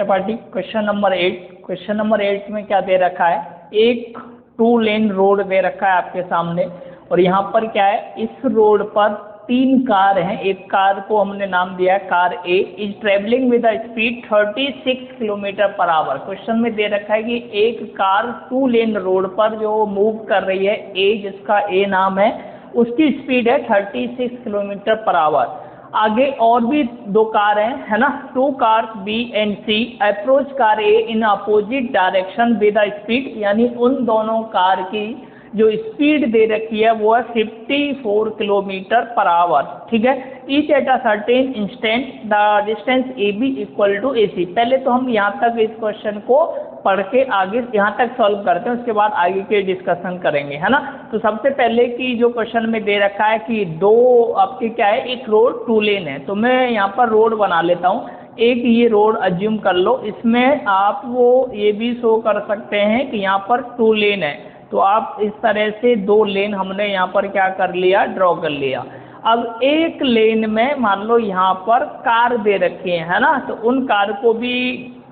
Chapati. Question number 8 में क्या दे रखा है, एक 2 लेन रोड दे रखा है आपके सामने और यहाँ पर क्या है, इस रोड पर 3 कार हैं। एक कार को हमने नाम दिया है car A, is travelling with a speed 36 kilometre per hour. Question में दे रखा है कि एक कार 2 लेन रोड पर जो मूव कर रही है ए, जिसका ए नाम है, उसकी स्पीड है 36 किलोमीटर पर आवर। आगे और भी 2 कार हैं, है ना, 2 cars B and C approach car A in opposite direction with a speed, यानी उन दोनों कार की जो स्पीड दे रखी है वो है 54 किलोमीटर पर आवर। ठीक है, each at a certain instant the distance A B equal to A C. पहले तो हम यहाँ तक इस क्वेश्चन को पढ़ के आगे यहाँ तक सॉल्व करते हैं, उसके बाद आगे के डिस्कशन करेंगे, है ना। तो सबसे पहले की जो क्वेश्चन में दे रखा है कि 2 आपके क्या है, एक रोड 2 लेन है, तो मैं यहाँ पर रोड बना लेता हूँ। एक ये रोड अज्यूम कर लो, इसमें आप वो ये भी शो कर सकते हैं कि यहाँ पर 2 लेन है, तो आप इस तरह से 2 लेन हमने यहाँ पर क्या कर लिया, ड्रॉ कर लिया। अब एक लेन में मान लो यहाँ पर कार दे रखी है ना, तो उन कार को भी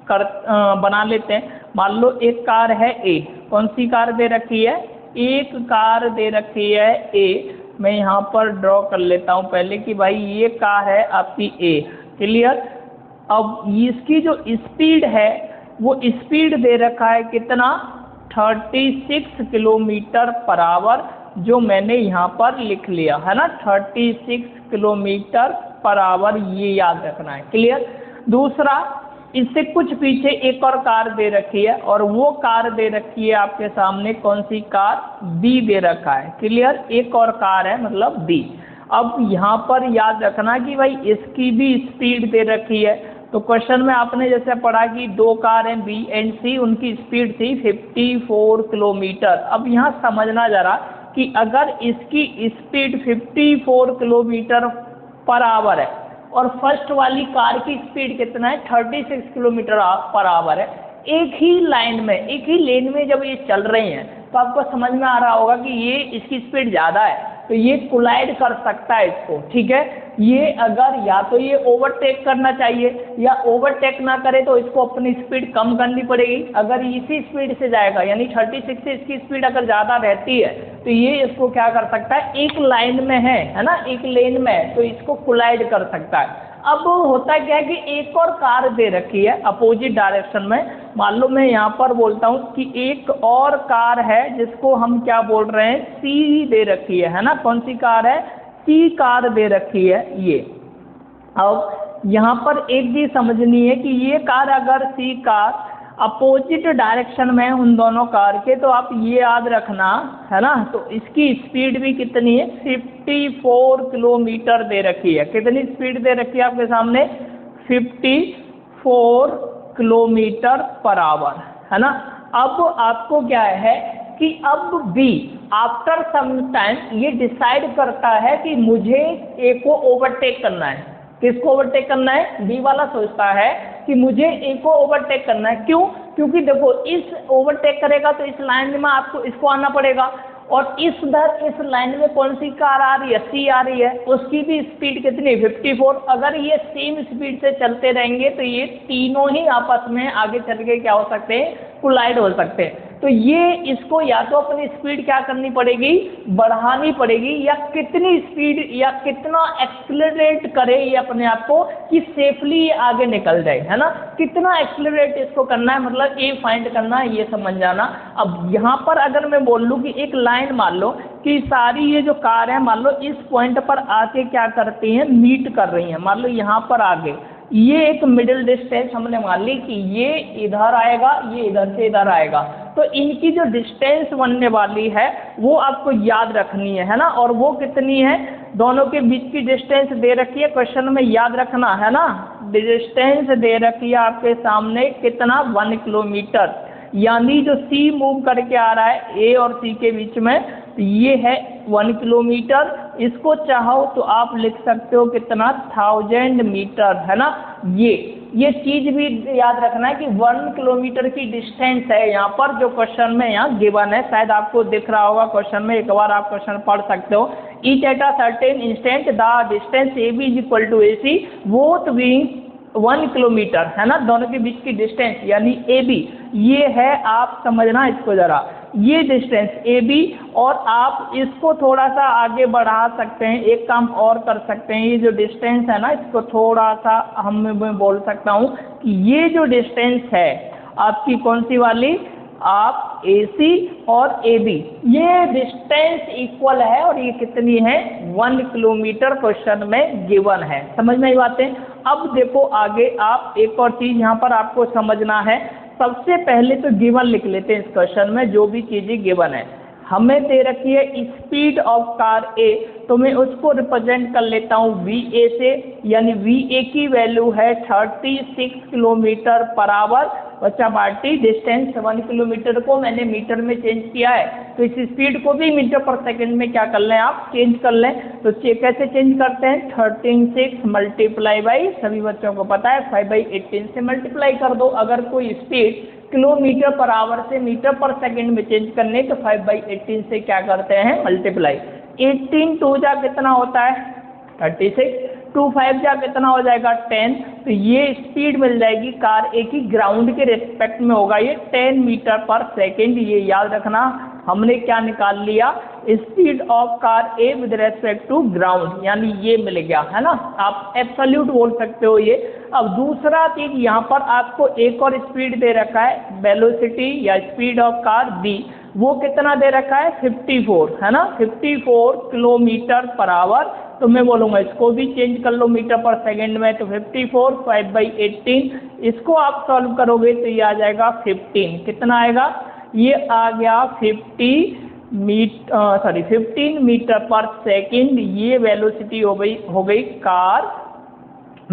बना लेते हैं। मान लो एक कार है ए, कौन सी कार दे रखी है, एक कार दे रखी है ए, मैं यहाँ पर ड्रॉ कर लेता हूँ पहले कि भाई ये कार है आपकी ए, क्लियर। अब इसकी जो स्पीड है वो स्पीड दे रखा है कितना, 36 किलोमीटर पर आवर, जो मैंने यहाँ पर लिख लिया है ना, 36 किलोमीटर पर आवर, ये याद रखना है, क्लियर। दूसरा, इससे कुछ पीछे एक और कार दे रखी है और वो कार दे रखी है आपके सामने, कौन सी कार, बी दे रखा है, क्लियर। एक और कार है मतलब बी। अब यहाँ पर याद रखना कि भाई इसकी भी स्पीड दे रखी है, तो क्वेश्चन में आपने जैसे पढ़ा कि 2 कार हैं बी एंड सी, उनकी स्पीड थी 54 किलोमीटर। अब यहाँ समझना जरा कि अगर इसकी स्पीड 54 किलोमीटर पर आवर है और फर्स्ट वाली कार की स्पीड कितना है, 36 किलोमीटर पर आवर है, एक ही लाइन में, एक ही लेन में जब ये चल रही हैं, तो आपको समझ में आ रहा होगा कि ये इसकी स्पीड ज़्यादा है, तो ये कोलाइड कर सकता है इसको। ठीक है, ये अगर या तो ये ओवरटेक करना चाहिए या ओवरटेक ना करे तो इसको अपनी स्पीड कम करनी पड़ेगी। अगर इसी स्पीड से जाएगा, यानी 36 से इसकी स्पीड अगर ज़्यादा रहती है, तो ये इसको क्या कर सकता है, एक लाइन में है ना, एक लेन में, तो इसको कोलाइड कर सकता है। अब होता क्या है कि एक और कार दे रखी है अपोजिट डायरेक्शन में, मान लो मैं यहाँ पर बोलता हूँ कि एक और कार है जिसको हम क्या बोल रहे हैं, सी दे रखी है ना, कौन सी कार है, सी कार दे रखी है ये। अब यहाँ पर एक चीज समझनी है कि ये कार अगर सी कार अपोजिट डायरेक्शन में उन दोनों कार के, तो आप ये याद रखना, है ना, तो इसकी स्पीड भी कितनी है, 54 किलोमीटर दे रखी है। कितनी स्पीड दे रखी है आपके सामने, 54 किलोमीटर पर आवर, है ना। अब आपको क्या है कि अब बी आफ्टर सम टाइम ये डिसाइड करता है कि मुझे ए को ओवरटेक करना है। किसको ओवरटेक करना है, बी वाला सोचता है कि मुझे ए को ओवरटेक करना है। क्यों, क्योंकि देखो इस ओवरटेक करेगा तो इस लाइन में आपको इसको आना पड़ेगा, और इस लाइन में कौन सी कार आ रही है, सी आ रही है, उसकी भी स्पीड कितनी, 54। अगर ये सेम स्पीड से चलते रहेंगे तो ये तीनों ही आपस में आगे चल के क्या हो सकते हैं, कोलाइड हो सकते हैं। तो ये इसको या तो अपनी स्पीड क्या करनी पड़ेगी, बढ़ानी पड़ेगी, या कितनी स्पीड या कितना एक्सेलरेट करे ये अपने आप को कि सेफली आगे निकल जाए, है ना। कितना एक्सेलरेट इसको करना है, मतलब ये फाइंड करना है, ये समझ जाना। अब यहाँ पर अगर मैं बोल लूँ कि एक लाइन मान लो कि सारी ये जो कार है मान लो इस पॉइंट पर आके क्या करती हैं, मीट कर रही हैं, मान लो यहाँ पर आगे ये एक मिडिल डिस्टेंस हमने मान ली कि ये इधर आएगा, ये इधर से इधर आएगा, तो इनकी जो डिस्टेंस बनने वाली है वो आपको याद रखनी है ना। और वो कितनी है, दोनों के बीच की डिस्टेंस दे रखी है, क्वेश्चन में याद रखना है ना। डिस्टेंस दे रखी है आपके सामने कितना, 1 किलोमीटर, यानी जो सी मूव करके आ रहा है ए और सी के बीच में, ये है 1 किलोमीटर। इसको चाहो तो आप लिख सकते हो कितना, 1000 मीटर, है ना। ये चीज भी याद रखना है कि 1 किलोमीटर की डिस्टेंस है यहाँ पर, जो क्वेश्चन में यहाँ गिवन है, शायद आपको दिख रहा होगा क्वेश्चन में, एक बार आप क्वेश्चन पढ़ सकते हो। Each at a certain instant the distance A B is equal to A C, both being 1 kilometre है ना, दोनों के बीच की डिस्टेंस यानी AB, ये है, आप समझना इसको ज़रा, ये डिस्टेंस AB, और आप इसको थोड़ा सा आगे बढ़ा सकते हैं, एक काम और कर सकते हैं, ये जो डिस्टेंस है ना इसको थोड़ा सा मैं बोल सकता हूँ कि ये जो डिस्टेंस है आपकी कौन सी वाली, आप AC और AB, ये डिस्टेंस इक्वल है और ये कितनी है 1 किलोमीटर क्वेश्चन में गिवन है। समझ में आई बातें। अब देखो आगे आप एक और चीज़ यहाँ पर आपको समझना है। सबसे पहले तो गिवन लिख लेते हैं इस क्वेश्चन में, जो भी चीज़ें गिवन है हमें दे रखी है स्पीड ऑफ कार A, तो मैं उसको रिप्रेजेंट कर लेता हूँ VA से, यानी VA की वैल्यू है 36 किलोमीटर पर आवर। बच्चा बाटी डिस्टेंस 1 किलोमीटर को मैंने मीटर में चेंज किया है, तो इस स्पीड को भी मीटर पर सेकंड में क्या कर लें, आप चेंज कर लें। तो कैसे चेंज करते हैं, 36 मल्टीप्लाई बाई, सभी बच्चों को पता है 5/18 से मल्टीप्लाई कर दो। अगर कोई स्पीड किलोमीटर पर आवर से मीटर पर सेकंड में चेंज करने, तो 5/18 से क्या करते हैं, मल्टीप्लाई। 18 2 जा कितना होता है 36, 2 5 जा कितना हो जाएगा 10, तो ये स्पीड मिल जाएगी कार ए की, ग्राउंड के रिस्पेक्ट में होगा ये 10 मीटर पर सेकेंड। ये याद रखना, हमने क्या निकाल लिया, speed of car A with respect to ground, यानी ये मिल गया है ना, आप एब्सोल्यूट बोल सकते हो ये। अब दूसरा चीज यहाँ पर आपको एक और स्पीड दे रखा है, वेलोसिटी या स्पीड ऑफ कार बी, वो कितना दे रखा है 54 है ना, 54 किलोमीटर पर आवर। तो मैं बोलूँगा इसको भी चेंज कर लो मीटर पर सेकंड में, तो 54 5/18, इसको आप सॉल्व करोगे तो ये आ जाएगा 15, कितना आएगा, ये आ गया 15 मीटर पर सेकंड। ये वेलोसिटी हो गई कार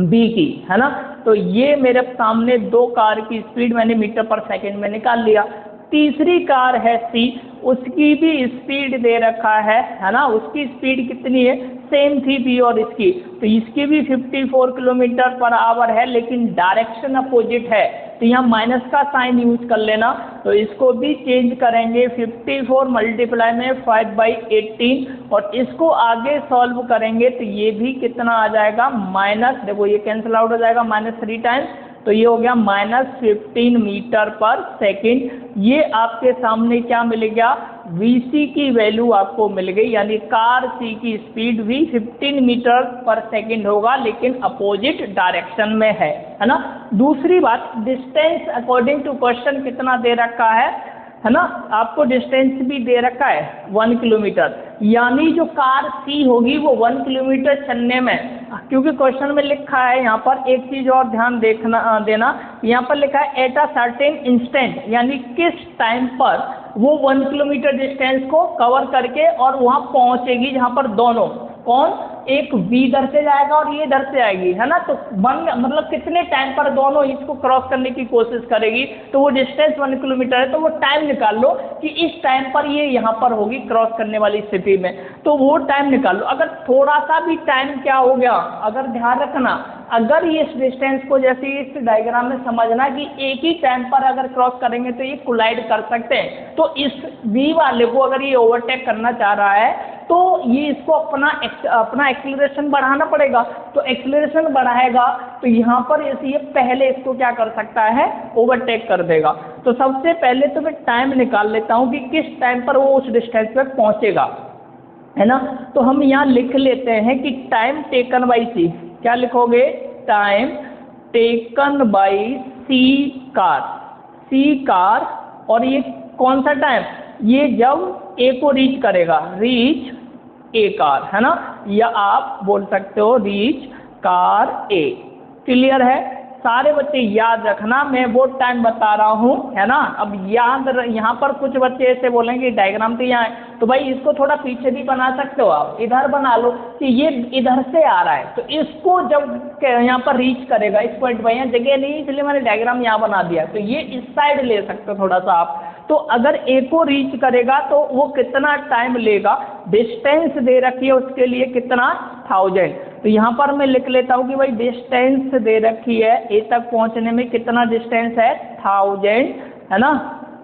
बी की, है ना। तो ये मेरे सामने दो कार की स्पीड मैंने मीटर पर सेकंड में निकाल लिया। तीसरी कार है सी, उसकी भी स्पीड दे रखा है ना, उसकी स्पीड कितनी है, सेम थी बी और इसकी, तो इसकी भी 54 किलोमीटर पर आवर है, लेकिन डायरेक्शन अपोजिट है, तो यहाँ माइनस का साइन यूज कर लेना। तो इसको भी चेंज करेंगे, 54 मल्टीप्लाई में 5/18, और इसको आगे सॉल्व करेंगे तो ये भी कितना आ जाएगा, माइनस, देखो ये कैंसिल आउट हो जाएगा -3 टाइम्स, तो ये हो गया -15 मीटर पर सेकंड। ये आपके सामने क्या मिल गया, VC की वैल्यू आपको मिल गई, यानी कार C की स्पीड भी 15 मीटर पर सेकंड होगा, लेकिन अपोजिट डायरेक्शन में है ना। दूसरी बात, डिस्टेंस अकॉर्डिंग टू क्वेश्चन कितना दे रखा है ना, आपको डिस्टेंस भी दे रखा है 1 किलोमीटर, यानी जो कार C होगी वो 1 किलोमीटर चलने में, क्योंकि क्वेश्चन में लिखा है यहाँ पर एक चीज़ और ध्यान देना, यहाँ पर लिखा है एट अ सर्टेन इंस्टेंट, यानी किस टाइम पर वो 1 किलोमीटर डिस्टेंस को कवर करके और वहाँ पहुँचेगी, जहाँ पर दोनों कौन, एक V इधर से जाएगा और ये इधर से आएगी, है ना। तो मतलब कितने टाइम पर दोनों इसको क्रॉस करने की कोशिश करेगी, तो वो डिस्टेंस 1 किलोमीटर है, तो वो टाइम निकाल लो कि इस टाइम पर ये यहाँ पर होगी क्रॉस करने वाली स्थिति में, तो वो टाइम निकाल लो। अगर थोड़ा सा भी टाइम क्या हो गया, अगर ध्यान रखना, अगर ये इस डिस्टेंस को जैसे इस डायग्राम में समझना कि एक ही टाइम पर अगर क्रॉस करेंगे तो ये कोलाइड कर सकते हैं, तो इस V वाले को अगर ये ओवरटेक करना चाह रहा है तो ये इसको अपना एक्सीलरेशन बढ़ाना पड़ेगा, तो एक्सीलरेशन बढ़ाएगा तो यहाँ पर ये पहले इसको क्या कर सकता है, ओवरटेक कर देगा। तो सबसे पहले तो मैं टाइम निकाल लेता हूँ कि किस टाइम पर वो उस डिस्टेंस पर पहुँचेगा, है ना। तो हम यहाँ लिख लेते हैं कि टाइम टेकन बाई सी, क्या लिखोगे, time taken by C car, और ये कौन सा टाइम, ये जब ए को रीच करेगा, रीच ए कार, है ना, या आप बोल सकते हो रीच कार ए। क्लियर है, सारे बच्चे याद रखना, मैं वो टाइम बता रहा हूँ, है ना। अब यहाँ पर कुछ बच्चे ऐसे बोलेंगे डायग्राम तो यहाँ है, तो भाई इसको थोड़ा पीछे भी बना सकते हो आप, इधर बना लो कि ये इधर से आ रहा है, तो इसको जब यहाँ पर रीच करेगा, इस पॉइंट पर, यहाँ जगह नहीं इसलिए मैंने डायग्राम यहाँ बना दिया, तो ये इस साइड ले सकते हो थोड़ा सा आप। तो अगर ए को रीच करेगा तो वो कितना टाइम लेगा, डिस्टेंस दे रखी है उसके लिए कितना, 1000। तो यहाँ पर मैं लिख लेता हूँ कि भाई डिस्टेंस दे रखी है ए तक पहुँचने में कितना डिस्टेंस है, 1000, है ना,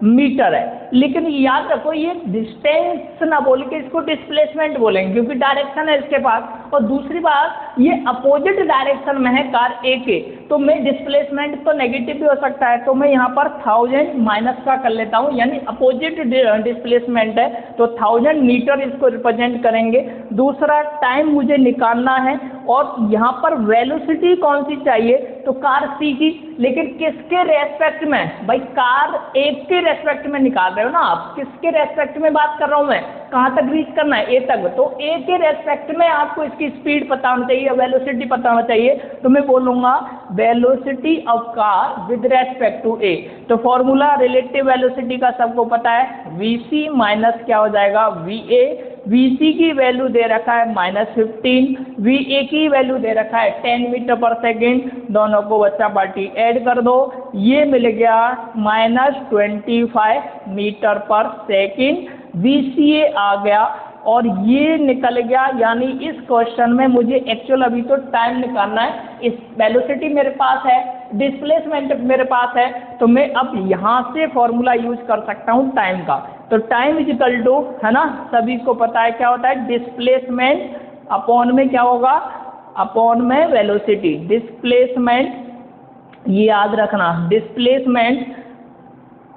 मीटर है। लेकिन याद रखो ये डिस्टेंस ना बोल के इसको डिस्प्लेसमेंट बोलेंगे, क्योंकि डायरेक्शन है इसके पास। और दूसरी बात, ये अपोजिट डायरेक्शन में है कार ए के, तो मैं डिस्प्लेसमेंट तो नेगेटिव भी हो सकता है, तो मैं यहाँ पर 1000 माइनस का कर लेता हूँ, यानी अपोजिट डिस्प्लेसमेंट है तो 1000 मीटर इसको रिप्रेजेंट करेंगे। दूसरा, टाइम मुझे निकालना है, और यहाँ पर वेलोसिटी कौन सी चाहिए, तो कार सी की, लेकिन किसके रेस्पेक्ट में, भाई कार ए के रेस्पेक्ट में निकाल रहे हो ना आप, किसके रेस्पेक्ट में बात कर रहा हूँ मैं, कहाँ तक रीच करना है, ए तक, तो ए के रेस्पेक्ट में आपको इसकी स्पीड पता होना चाहिए, वेलोसिटी पता होना चाहिए, तो मैं बोलूँगा velocity of car with respect to A. तो फॉर्मूला रिलेटिव वेलोसिटी का सबको पता है, वी सी माइनस क्या हो जाएगा, वी ए। Vc की वैल्यू दे रखा है -15, Va की वैल्यू दे रखा है 10 मीटर पर सेकेंड, दोनों को बच्चा पार्टी ऐड कर दो, ये मिल गया -25 मीटर पर सेकेंड, Vca आ गया, और ये निकल गया। यानी इस क्वेश्चन में मुझे एक्चुअल अभी तो टाइम निकालना है, इस वेलोसिटी मेरे पास है, डिस्प्लेसमेंट मेरे पास है, तो मैं अब यहाँ से फॉर्मूला यूज कर सकता हूँ टाइम का। तो टाइम इज इक्वल टू, है ना, सभी को पता है क्या होता है, डिस्प्लेसमेंट अपॉन में क्या होगा, अपॉन में वेलोसिटी। डिस्प्लेसमेंट, ये याद रखना, डिस्प्लेसमेंट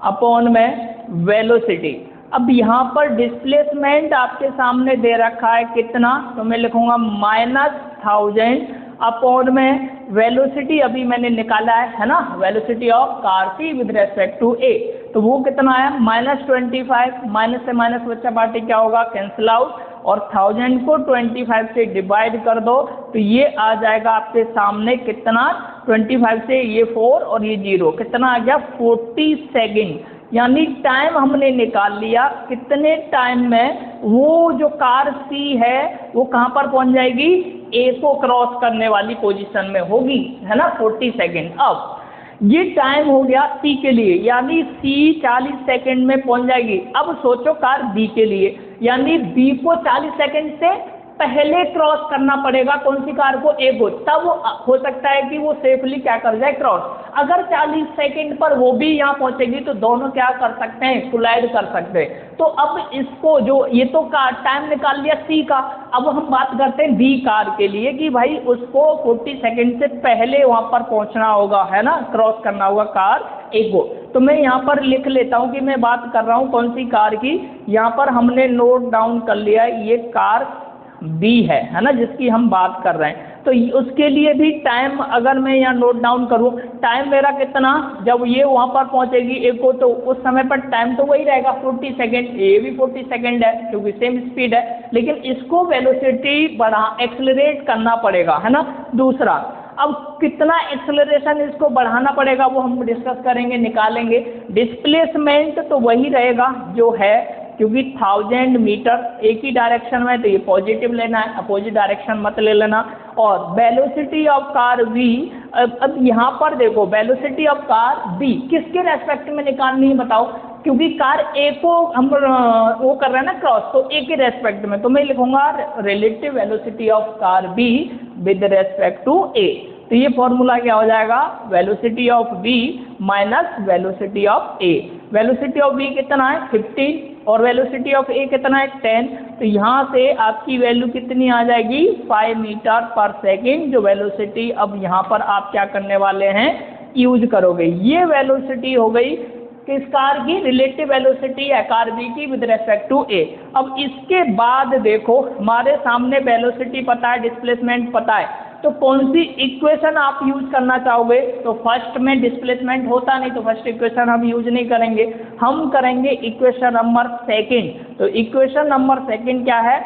अपॉन में वेलोसिटी। अब यहाँ पर डिस्प्लेसमेंट आपके सामने दे रखा है कितना, तो मैं लिखूंगा -1000 अपॉन में वेलोसिटी अभी मैंने निकाला है ना, velocity of car C with respect to A, तो वो कितना है -25, माइनस से माइनस बच्चा पार्टी क्या होगा, कैंसिल आउट, और 1000 को 25 से डिवाइड कर दो, तो ये आ जाएगा आपके सामने कितना, 25 से ये 4 और ये 0, कितना आ गया 40 सेकेंड। यानी टाइम हमने निकाल लिया, कितने टाइम में वो जो कार सी है वो कहाँ पर पहुँच जाएगी, ए को क्रॉस करने वाली पोजीशन में होगी, है ना, 40 सेकेंड। अब ये टाइम हो गया सी के लिए, यानी सी 40 सेकेंड में पहुँच जाएगी। अब सोचो कार बी के लिए, यानी बी को 40 सेकेंड से पहले क्रॉस करना पड़ेगा, कौन सी कार को, ए को, तब हो सकता है कि वो सेफली क्या कर जाए, क्रॉस। अगर 40 सेकंड पर वो भी यहाँ पहुँचेगी तो दोनों क्या कर सकते हैं, कोलाइड कर सकते हैं। तो अब इसको जो ये तो कार टाइम निकाल लिया सी का, अब हम बात करते हैं बी कार के लिए कि भाई उसको 40 सेकंड से पहले वहाँ पर पहुँचना होगा, है ना, क्रॉस करना होगा कार ए को। तो मैं यहाँ पर लिख लेता हूँ कि मैं बात कर रहा हूँ कौन सी कार की, यहाँ पर हमने नोट डाउन कर लिया है, ये कार बी है ना, जिसकी हम बात कर रहे हैं। तो उसके लिए भी टाइम अगर मैं यहाँ नोट डाउन करूँ, टाइम मेरा कितना, जब ये वहाँ पर पहुँचेगी ए को, तो उस समय पर टाइम तो वही रहेगा 40 सेकेंड, ए भी 40 सेकेंड है क्योंकि सेम स्पीड है, लेकिन इसको वेलोसिटी एक्सेलरेट करना पड़ेगा, है ना। दूसरा, अब कितना एक्सेलरेशन इसको बढ़ाना पड़ेगा वो हम डिस्कस करेंगे, निकालेंगे। डिस्प्लेसमेंट तो वही रहेगा जो है, क्योंकि 1000 मीटर एक ही डायरेक्शन में, तो ये पॉजिटिव लेना है, अपोजिट डायरेक्शन मत ले लेना। और वेलोसिटी ऑफ कार वी, अब यहाँ पर देखो वेलोसिटी ऑफ कार बी किसके रेस्पेक्ट में निकालनी है बताओ, क्योंकि कार ए को हम वो कर रहे हैं ना क्रॉस, तो ए के रेस्पेक्ट में, तो मैं लिखूंगा relative velocity of car B with respect to A. तो ये फॉर्मूला क्या हो जाएगा, velocity of B minus velocity of A. Velocity of B कितना है 15 और वेलोसिटी ऑफ ए कितना है 10, तो यहाँ से आपकी वैल्यू कितनी आ जाएगी 5 मीटर पर सेकेंड, जो वेलोसिटी अब यहाँ पर आप क्या करने वाले हैं, यूज करोगे। ये वेलोसिटी हो गई किस कार की, रिलेटिव वेलोसिटी है कार बी की विद रेस्पेक्ट टू ए। अब इसके बाद देखो हमारे सामने वेलोसिटी पता है, डिस्प्लेसमेंट पता है, तो कौन सी इक्वेशन आप यूज करना चाहोगे। तो फर्स्ट में डिस्प्लेसमेंट होता नहीं, तो फर्स्ट इक्वेशन हम यूज नहीं करेंगे, हम करेंगे इक्वेशन नंबर सेकेंड। तो इक्वेशन नंबर सेकेंड क्या है,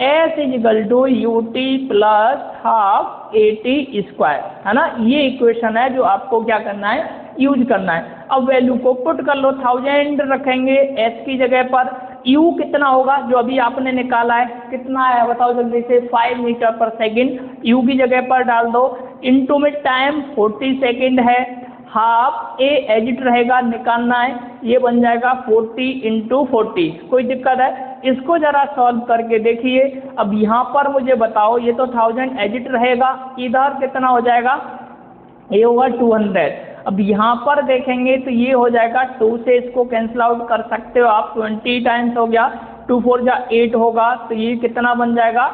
S is equal to U T plus half A T square, है ना। ये इक्वेशन है जो आपको क्या करना है, यूज करना है। अब वैल्यू को पुट कर लो, 1000 रखेंगे एस की जगह पर, यू कितना होगा जो अभी आपने निकाला है, कितना है बताओ जल्दी से, 5 मीटर पर सेकेंड, यू की जगह पर डाल दो, इनटू में टाइम 40 सेकेंड है, हाफ ए एजिट रहेगा, निकालना है, ये बन जाएगा 40 × 40। कोई दिक्कत है, इसको जरा सॉल्व करके देखिए। अब यहाँ पर मुझे बताओ, ये तो 1000 एजिट रहेगा, इधर कितना हो जाएगा, ये होगा 200। अब यहाँ पर देखेंगे तो ये हो जाएगा 2 से इसको कैंसिल आउट कर सकते हो आप, 20 टाइम्स हो गया, 2 4 जा 8 होगा, तो ये कितना बन जाएगा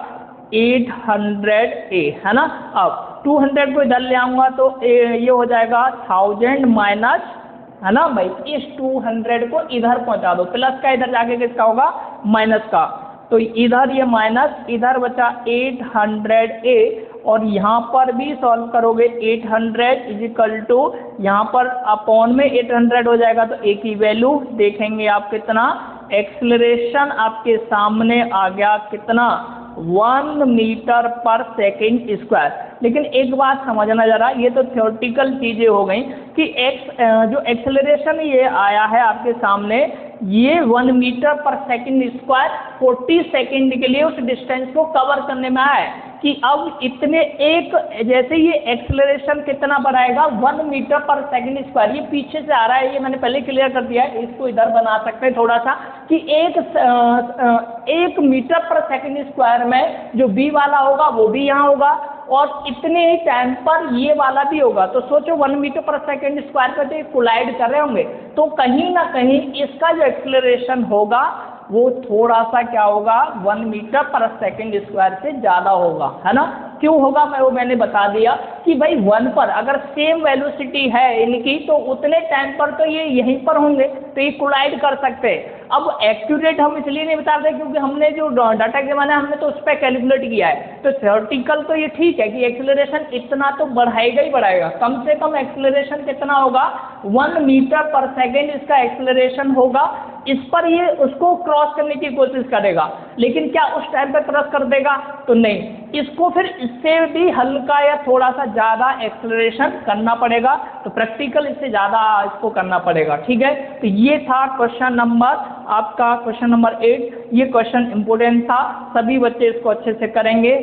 800A, है ना। अब 200 को इधर ले आऊँगा तो ये हो जाएगा 1000 माइनस, है ना भाई, इस 200 को इधर पहुँचा दो, प्लस का इधर जाके किसका होगा माइनस का, तो इधर ये माइनस, इधर बचा 800A, और यहाँ पर भी सॉल्व करोगे 800 इज इक्वल टू, यहाँ पर अपॉन में 800 हो जाएगा, तो ए की वैल्यू देखेंगे आप कितना, एक्सेलरेशन आपके सामने आ गया कितना 1 मीटर पर सेकेंड स्क्वायर। लेकिन एक बात समझना जरा, ये तो थ्योरेटिकल चीज़ें हो गई कि जो एक्सेलरेशन ये आया है आपके सामने, ये 1 मीटर पर सेकेंड स्क्वायर 40 सेकेंड के लिए उस डिस्टेंस को कवर करने में आया है कि अब इतने एक, जैसे ये एक्सेलरेशन कितना बढ़ाएगा 1 मीटर पर सेकेंड स्क्वायर, ये पीछे से आ रहा है, ये मैंने पहले क्लियर कर दिया है, इसको इधर बना सकते हैं थोड़ा सा कि 1 मीटर पर सेकेंड स्क्वायर में जो बी वाला होगा वो भी यहाँ होगा, और इतने ही टाइम पर ये वाला भी होगा, तो सोचो 1 मीटर पर सेकेंड स्क्वायर पर जो कोलाइड कर रहे होंगे, तो कहीं ना कहीं इसका जो एक्सेलरेशन होगा वो थोड़ा सा क्या होगा 1 मीटर पर सेकेंड स्क्वायर से ज़्यादा होगा, है ना। क्यों होगा मैंने बता दिया कि भाई 1 पर अगर सेम वेलोसिटी है इनकी, तो उतने टाइम पर तो ये यहीं पर होंगे, तो ये कोलाइड कर सकते हैं। अब एक्यूरेट हम इसलिए नहीं बता रहे क्योंकि हमने जो डाटा एग्जामिनर हमने तो उस पर कैलकुलेट किया है, तो थ्योरेटिकल तो ये ठीक है कि एक्सेलरेशन इतना तो बढ़ाएगा ही बढ़ाएगा, कम से कम एक्सेलरेशन कितना होगा 1 मीटर पर सेकेंड इसका एक्सेलरेशन होगा, इस पर ये उसको क्रॉस करने की कोशिश करेगा, लेकिन क्या उस टाइम पर क्रॉस कर देगा, तो नहीं, इसको फिर इससे भी हल्का या थोड़ा सा ज़्यादा एक्सेलरेशन करना पड़ेगा, तो प्रैक्टिकल इससे ज़्यादा इसको करना पड़ेगा, ठीक है। तो ये था क्वेश्चन नंबर आपका, क्वेश्चन नंबर 8, ये क्वेश्चन इंपॉर्टेंट था, सभी बच्चे इसको अच्छे से करेंगे।